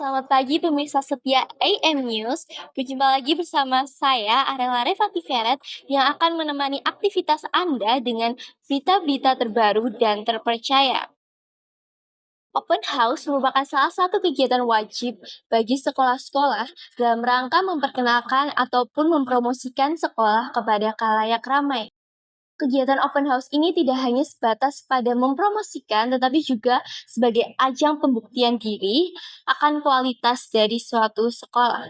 Selamat pagi pemirsa setia AM News. Berjumpa lagi bersama saya Arela Revati Feret yang akan menemani aktivitas Anda dengan berita-berita terbaru dan terpercaya. Open House merupakan salah satu kegiatan wajib bagi sekolah-sekolah dalam rangka memperkenalkan ataupun mempromosikan sekolah kepada khalayak ramai. Kegiatan open house ini tidak hanya sebatas pada mempromosikan, tetapi juga sebagai ajang pembuktian diri akan kualitas dari suatu sekolah.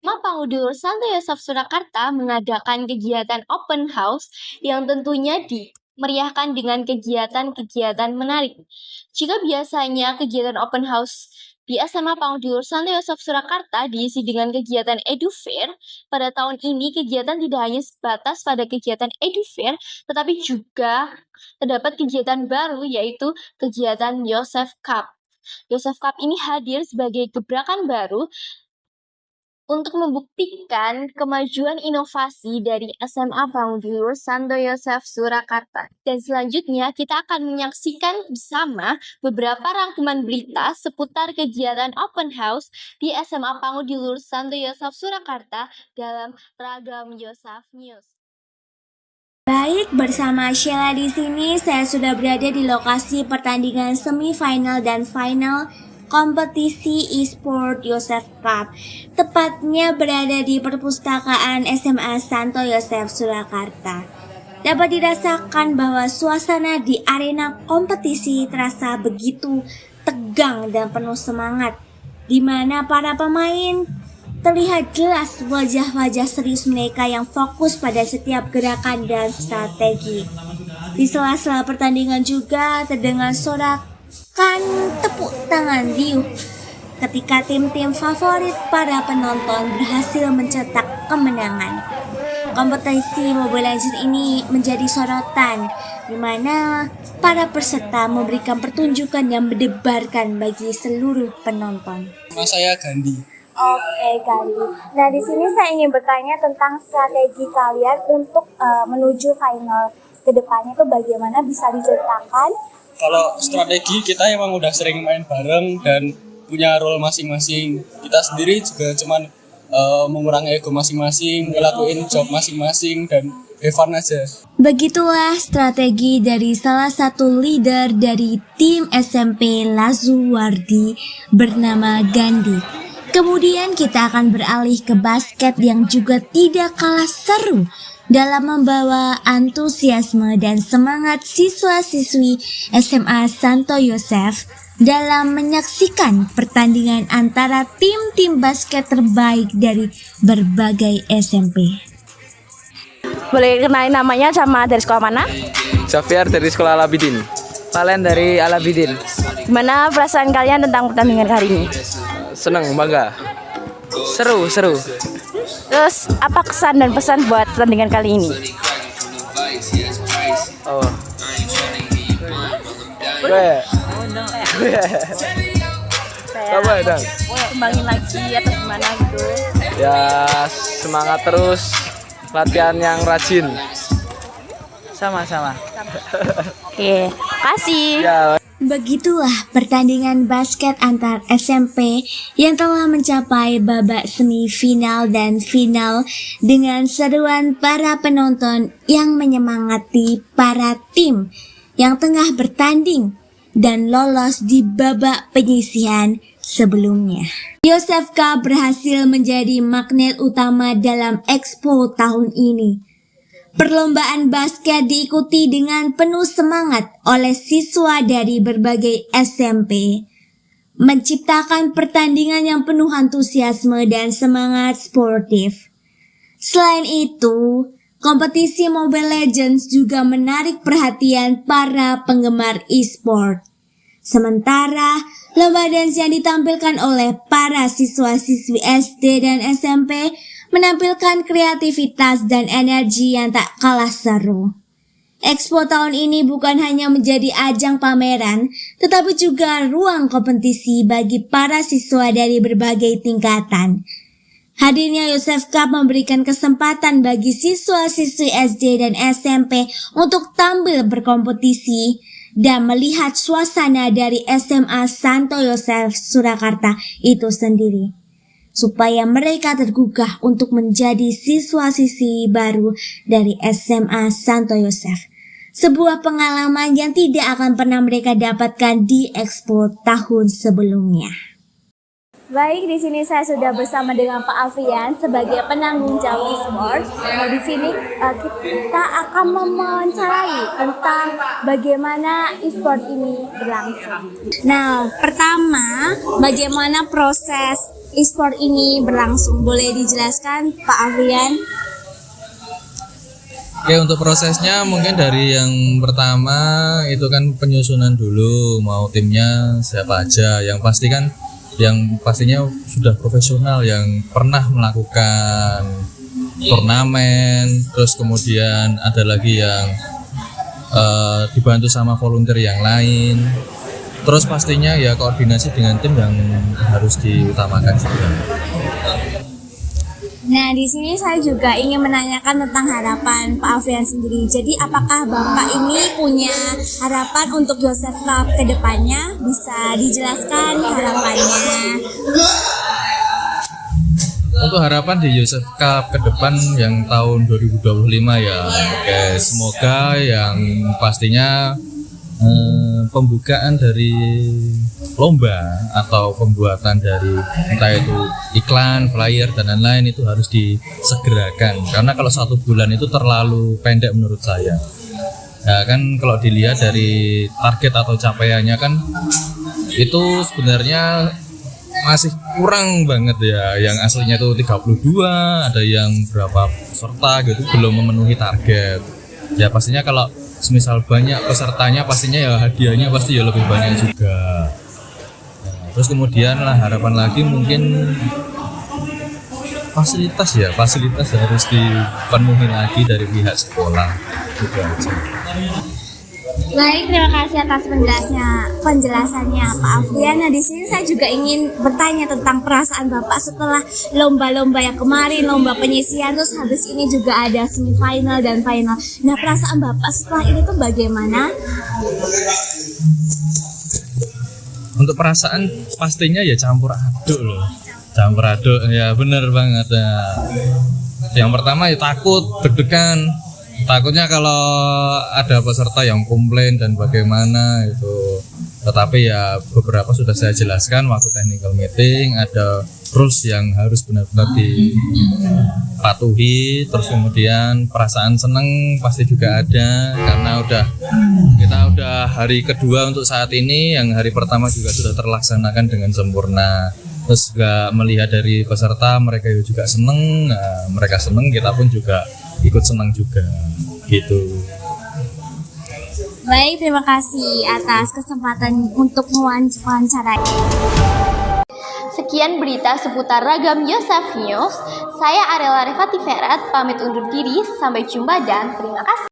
Pangudul Santo Yosef Surakarta mengadakan kegiatan open house yang tentunya dimeriahkan dengan kegiatan-kegiatan menarik. Jika biasanya kegiatan open house di SMA Pangudul Santo Yosef Surakarta diisi dengan kegiatan EduFair, pada tahun ini kegiatan tidak hanya sebatas pada kegiatan EduFair, tetapi juga terdapat kegiatan baru yaitu kegiatan Yosef Cup. Yosef Cup ini hadir sebagai gebrakan baru untuk membuktikan kemajuan inovasi dari SMA Pangudul Santo Yosef Surakarta. Dan selanjutnya kita akan menyaksikan bersama beberapa rangkuman berita seputar kegiatan open house di SMA Pangudul Santo Yosef Surakarta dalam Ragam Yosef News. Baik, bersama Sheila di sini saya sudah berada di lokasi pertandingan semifinal dan final kompetisi e-sport Yosef Cup, tepatnya berada di perpustakaan SMA Santo Yosef Surakarta. Dapat dirasakan bahwa suasana di arena kompetisi terasa begitu tegang dan penuh semangat, di mana para pemain terlihat jelas wajah-wajah serius mereka yang fokus pada setiap gerakan dan strategi. Di sela-sela pertandingan juga terdengar sorak tepuk tangan riuh ketika tim-tim favorit para penonton berhasil mencetak kemenangan. Kompetisi Mobile Legends ini menjadi sorotan di mana para peserta memberikan pertunjukan yang mendebarkan bagi seluruh penonton. Nama saya Gandhi. Oke, Gandhi. Nah, di sini saya ingin bertanya tentang strategi kalian untuk menuju final kedepannya itu bagaimana, bisa diceritakan? Kalau strategi kita emang udah sering main bareng dan punya role masing-masing. Kita sendiri juga cuman mengurangi ego masing-masing, ngelakuin job masing-masing dan fun aja. Begitulah strategi dari salah satu leader dari tim SMP Lazuwardi bernama Gandhi. Kemudian kita akan beralih ke basket yang juga tidak kalah seru dalam membawa antusiasme dan semangat siswa-siswi SMA Santo Yosef dalam menyaksikan pertandingan antara tim-tim basket terbaik dari berbagai SMP. Boleh kenalin namanya sama dari sekolah mana? Xavier dari sekolah Alabidin. Valen dari Alabidin. Gimana perasaan kalian tentang pertandingan hari ini? Seneng, bangga. Seru. Terus apa kesan dan pesan buat pertandingan kali ini? Oh. Gue. Apa ya, Dang? Kembangin lagi atau gimana gitu? Ya, semangat terus. Latihan yang rajin. Sama-sama. Oke, kasih. Ya. Begitulah pertandingan basket antar SMP yang telah mencapai babak semifinal dan final dengan seruan para penonton yang menyemangati para tim yang tengah bertanding dan lolos di babak penyisihan sebelumnya. Yosef Cup berhasil menjadi magnet utama dalam Expo tahun ini. Perlombaan basket diikuti dengan penuh semangat oleh siswa dari berbagai SMP, menciptakan pertandingan yang penuh antusiasme dan semangat sportif. Selain itu, kompetisi Mobile Legends juga menarik perhatian para penggemar e-sport. Sementara, lomba dance yang ditampilkan oleh para siswa-siswi SD dan SMP menampilkan kreativitas dan energi yang tak kalah seru. Expo tahun ini bukan hanya menjadi ajang pameran, tetapi juga ruang kompetisi bagi para siswa dari berbagai tingkatan. Hadirnya Yosef Cup memberikan kesempatan bagi siswa-siswi SD dan SMP untuk tampil berkompetisi dan melihat suasana dari SMA Santo Yosef Surakarta itu sendiri, supaya mereka tergugah untuk menjadi siswa-siswi baru dari SMA Santo Yosef. Sebuah pengalaman yang tidak akan pernah mereka dapatkan di Expo tahun sebelumnya. Baik, di sini saya sudah bersama dengan Pak Alfian sebagai penanggung jawab e-sport. Nah, di sini kita akan mewawancarai tentang bagaimana e-sport ini berlangsung. Nah, pertama, bagaimana proses e-sport ini berlangsung? Boleh dijelaskan, Pak Alfian? Oke, untuk prosesnya mungkin dari yang pertama itu kan penyusunan dulu, mau timnya siapa aja. Yang pastinya sudah profesional yang pernah melakukan turnamen, terus kemudian ada lagi yang dibantu sama volunteer yang lain. Terus pastinya ya koordinasi dengan tim yang harus diutamakan juga. Nah, di sini saya juga ingin menanyakan tentang harapan Pak Alfian sendiri. Jadi, apakah Bapak ini punya harapan untuk Yosef Cup ke depannya? Bisa dijelaskan harapannya? Untuk harapan di Yosef Cup ke depan yang tahun 2025 ya, oke, semoga yang pastinya pembukaan dari lomba atau pembuatan dari entah itu iklan, flyer dan lain-lain itu harus disegerakan, karena kalau 1 bulan itu terlalu pendek menurut saya. Nah, kan kalau dilihat dari target atau capaiannya kan itu sebenarnya masih kurang banget ya. Yang aslinya itu 32, ada yang berapa peserta gitu belum memenuhi target. Ya pastinya kalau semisal banyak pesertanya pastinya ya hadiahnya pasti ya lebih banyak juga. Nah, terus kemudian lah harapan lagi mungkin fasilitas harus dipenuhi lagi dari pihak sekolah. Itu aja. Baik, terima kasih atas penjelasannya Pak Alfian. Nah, di sini saya juga ingin bertanya tentang perasaan Bapak setelah lomba-lomba yang kemarin, lomba penyisian, terus habis ini juga ada semifinal dan final. Nah, perasaan Bapak setelah ini tuh bagaimana? Untuk perasaan pastinya ya campur aduk loh. Campur aduk ya, bener banget ya. Yang pertama ya takut, deg-degan. Takutnya kalau ada peserta yang komplain dan bagaimana itu. Tetapi ya beberapa sudah saya jelaskan waktu technical meeting, ada rules yang harus benar-benar dipatuhi. Terus kemudian perasaan seneng pasti juga ada, karena kita udah hari kedua untuk saat ini, yang hari pertama juga sudah terlaksanakan dengan sempurna. Terus juga melihat dari peserta, mereka juga seneng, nah, mereka seneng, kita pun juga ikut senang juga gitu. Baik, terima kasih atas kesempatan untuk mewawancarai. Sekian berita seputar Ragam Yosef News. Saya Arela Revati Ferat, pamit undur diri. Sampai jumpa dan terima kasih.